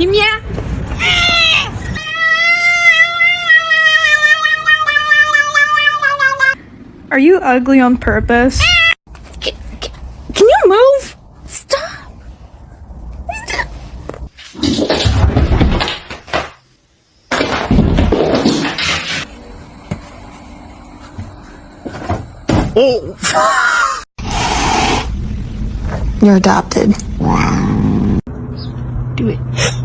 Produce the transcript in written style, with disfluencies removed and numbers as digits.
힘이야? Are you ugly on purpose? Can you move? Stop. You're adopted. Do it.